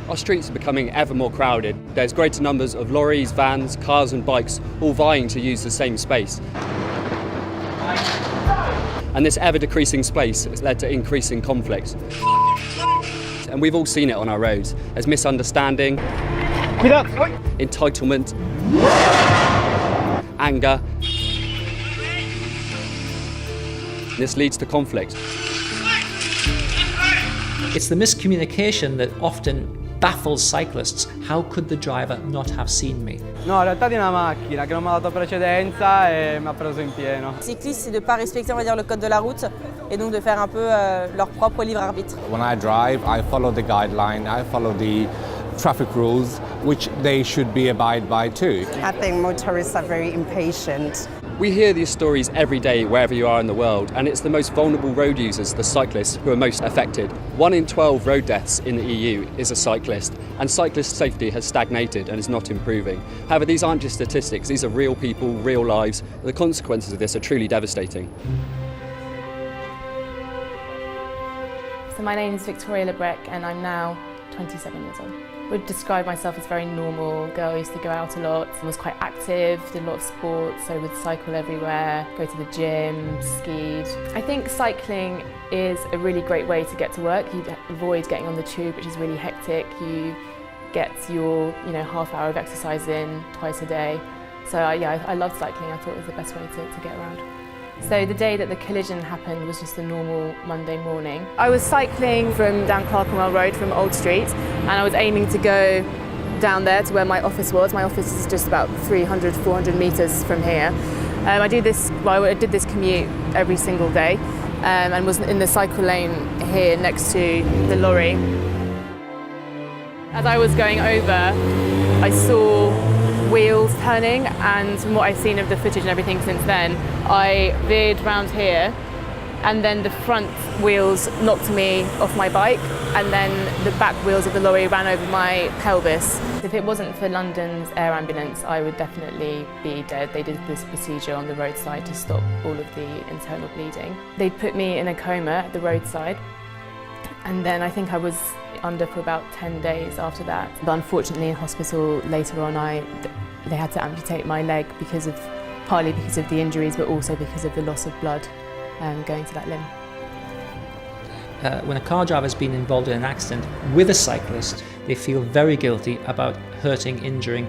Our streets are becoming ever more crowded. There's greater numbers of lorries, vans, cars and bikes all vying to use the same space. And this ever-decreasing space has led to increasing conflict. And we've all seen it on our roads. There's misunderstanding, entitlement, anger. This leads to conflict. It's the miscommunication that often baffles cyclists. How could the driver not have seen me? No, in realtà di una macchina che non mi ha dato precedenza e mi ha preso in pieno. Les cyclistes, c'est de ne pas respecter, on va dire, le code de la route et donc de faire un peu leur propre libre arbitre. When I drive, I follow the guideline, I follow the traffic rules, which they should be abide by too. I think motorists are very impatient. We hear these stories every day wherever you are in the world, and it's the most vulnerable road users, the cyclists, who are most affected. 1 in 12 road deaths in the EU is a cyclist, and cyclist safety has stagnated and is not improving. However, these aren't just statistics, these are real people, real lives. The consequences of this are truly devastating. So my name is Victoria Lebrec and I'm now 27 years old. I would describe myself as very normal girl. I used to go out a lot, was quite active, did a lot of sports, so would cycle everywhere, go to the gym, skied. I think cycling is a really great way to get to work. You avoid getting on the tube, which is really hectic. You get your half hour of exercise in twice a day. So yeah, I loved cycling. I thought it was the best way to get around. So the day that the collision happened was just a normal Monday morning. I was cycling from down Clerkenwell Road from Old Street and I was aiming to go down there to where my office was. My office is just about 300, 400 metres from here. I did this commute every single day and was in the cycle lane here next to the lorry. As I was going over, I saw wheels turning, and from what I've seen of the footage and everything since then, I veered round here and then the front wheels knocked me off my bike and then the back wheels of the lorry ran over my pelvis. If it wasn't for London's air ambulance, I would definitely be dead. They did this procedure on the roadside to stop all of the internal bleeding. They put me in a coma at the roadside and then I think I was under for about 10 days after that. But unfortunately in hospital later on they had to amputate my leg partly because of the injuries but also because of the loss of blood going to that limb. When a car driver has been involved in an accident with a cyclist, they feel very guilty about hurting, injuring,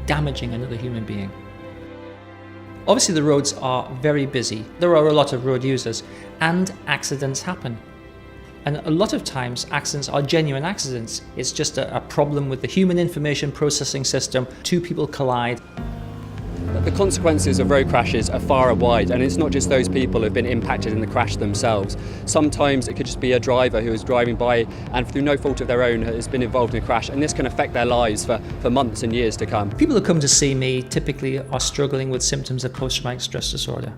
damaging another human being. Obviously the roads are very busy. There are a lot of road users and accidents happen. And a lot of times accidents are genuine accidents. It's just a problem with the human information processing system. Two people collide. The consequences of road crashes are far and wide, and it's not just those people who have been impacted in the crash themselves. Sometimes it could just be a driver who is driving by and through no fault of their own has been involved in a crash, and this can affect their lives for months and years to come. People who come to see me typically are struggling with symptoms of post-traumatic stress disorder,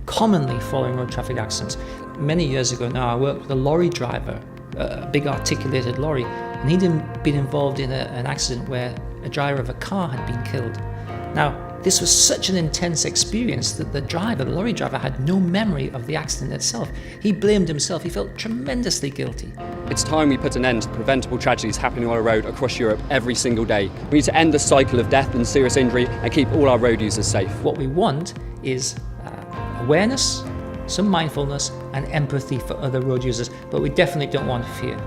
commonly following road traffic accidents. Many years ago now, I worked with a lorry driver, a big articulated lorry, and he'd been involved in an accident where a driver of a car had been killed. Now, this was such an intense experience that the lorry driver, had no memory of the accident itself. He blamed himself. He felt tremendously guilty. It's time we put an end to preventable tragedies happening on our road across Europe every single day. We need to end the cycle of death and serious injury and keep all our road users safe. What we want is awareness, some mindfulness and empathy for other road users, but we definitely don't want fear.